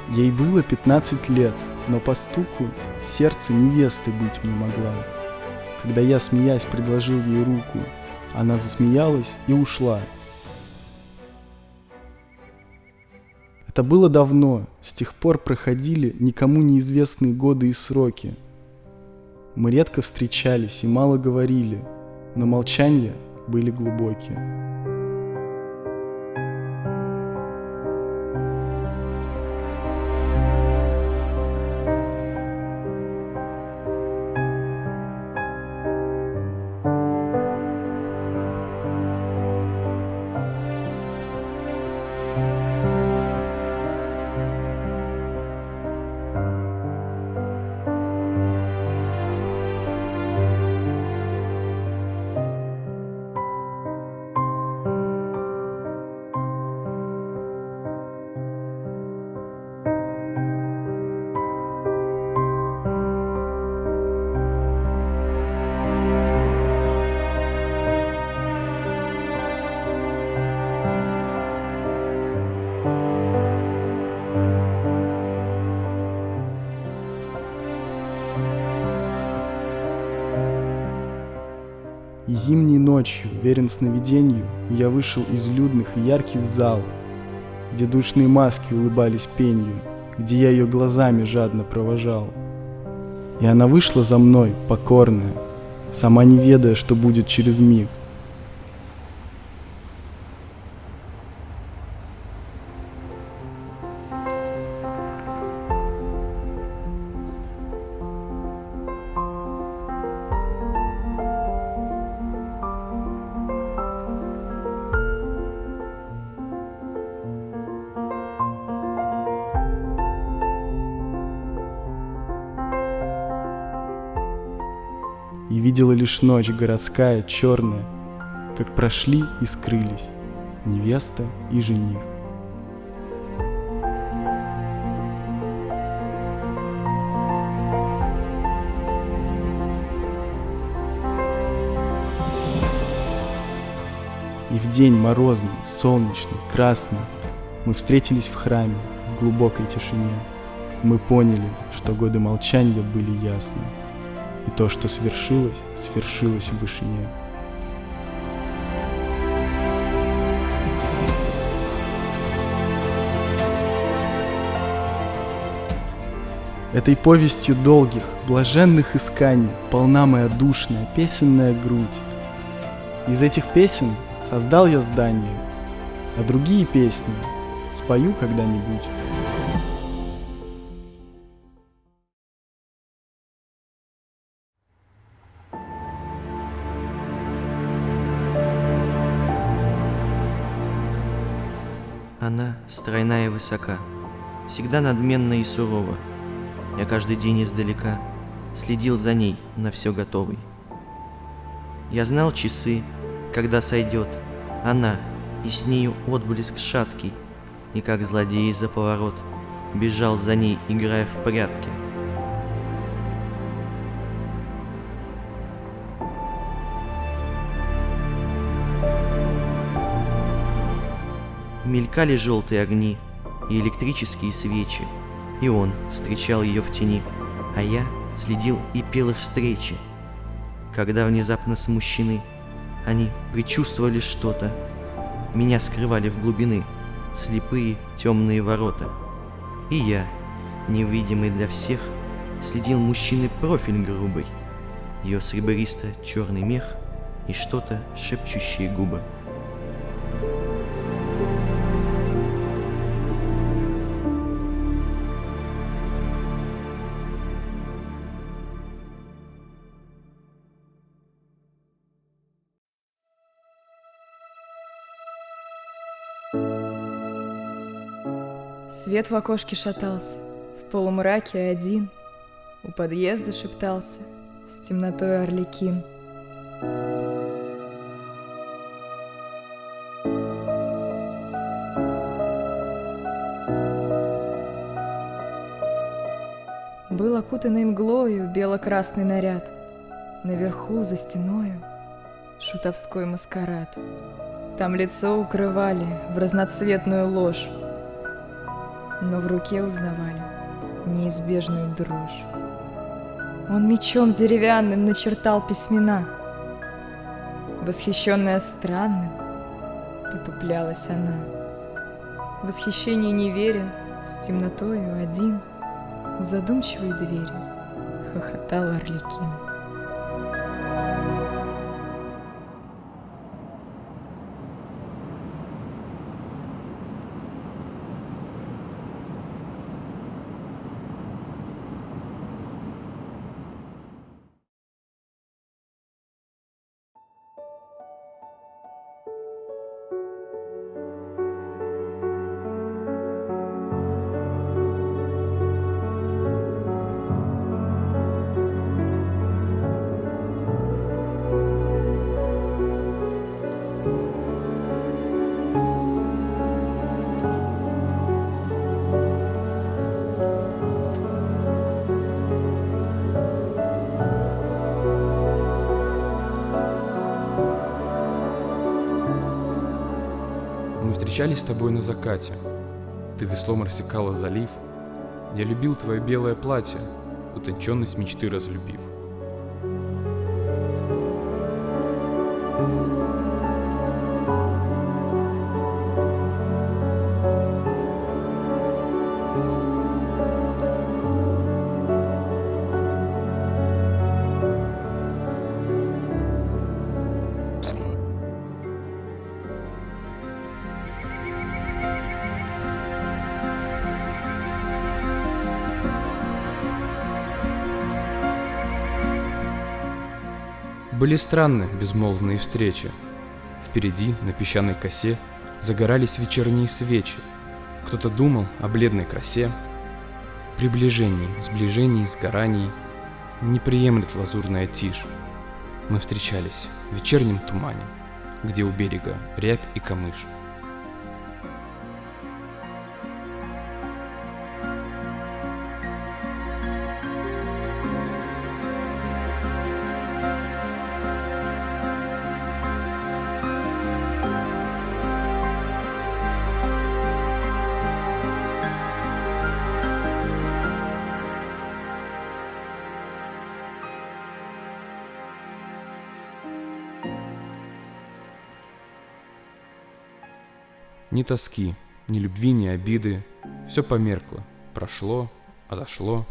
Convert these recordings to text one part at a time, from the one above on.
Ей было 15 лет, но по стуку сердце невесты быть не могла. Когда я, смеясь, предложил ей руку, она засмеялась и ушла. Это было давно, с тех пор проходили никому неизвестные годы и сроки. Мы редко встречались и мало говорили, но молчания были глубокие. И зимней ночью, верен сновидению, я вышел из людных и ярких зал, где душные маски улыбались пенью, где я ее глазами жадно провожал. И она вышла за мной, покорная, сама не ведая, что будет через миг. И видела лишь ночь городская, черная, как прошли и скрылись невеста и жених. И в день морозный, солнечный, красный мы встретились в храме в глубокой тишине. Мы поняли, что годы молчания были ясны. И то, что свершилось, свершилось в вышине. Этой повестью долгих, блаженных исканий полна моя душная, песенная грудь. Из этих песен создал я здание, а другие песни спою когда-нибудь. Она стройна и высока, всегда надменна и сурова. Я каждый день издалека следил за ней на все готовый. Я знал часы, когда сойдет она, и с нею отблеск шаткий, и как злодей за поворот бежал за ней, играя в прятки. Мелькали желтые огни и электрические свечи, и он встречал ее в тени, а я следил и пел их встречи. Когда внезапно смущены, они предчувствовали что-то, меня скрывали в глубины слепые темные ворота. И я, невидимый для всех, следил мужчины профиль грубый, ее сребристо-черный мех и что-то шепчущие губы. Свет в окошке шатался, в полумраке один, у подъезда шептался с темнотой Арлекин. Был окутанный мглою бело-красный наряд, наверху за стеною шутовской маскарад. Там лицо укрывали в разноцветную ложь. но в руке узнавали неизбежную дрожь. Он мечом деревянным начертал письмена. Восхищенная странным, потуплялась она. Восхищение не веря, с темнотою один у задумчивой двери хохотал Арлекин. Мы встречались с тобой на закате. Ты веслом рассекала залив. Я любил твое белое платье, утонченность мечты разлюбив. Были странны безмолвные встречи. Впереди, на песчаной косе, загорались вечерние свечи. Кто-то думал о бледной красе. Приближении, сближении, сгорании не приемлет лазурная тишь. Мы встречались в вечернем тумане, где у берега рябь и камыш. Ни тоски, ни любви, ни обиды, все померкло, прошло, отошло.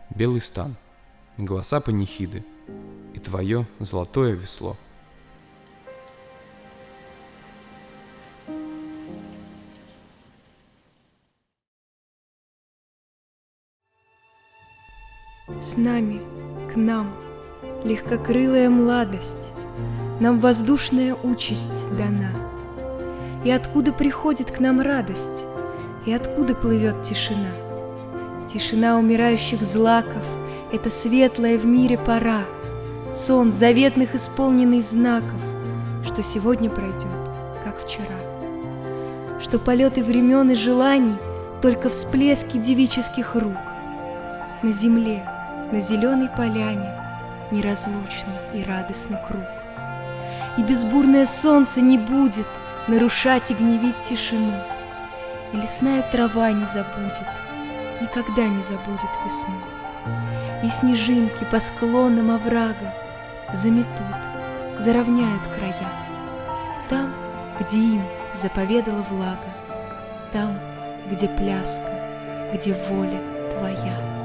Белый стан, голоса панихиды и твое золотое весло. С нами, к нам, легкокрылая младость, нам воздушная участь дана. И откуда приходит к нам радость, и откуда плывет тишина? Тишина умирающих злаков — это светлая в мире пора, сон заветных исполненный знаков, что сегодня пройдет, как вчера. Что полеты времен и желаний — только всплески девических рук. На земле, на зеленой поляне неразлучный и радостный круг. И безбурное солнце не будет нарушать и гневить тишину. И лесная трава не забудет, никогда не забудет весну. И снежинки по склонам оврага заметут, заровняют края. Там, где им заповедала влага, там, где пляска, где воля твоя.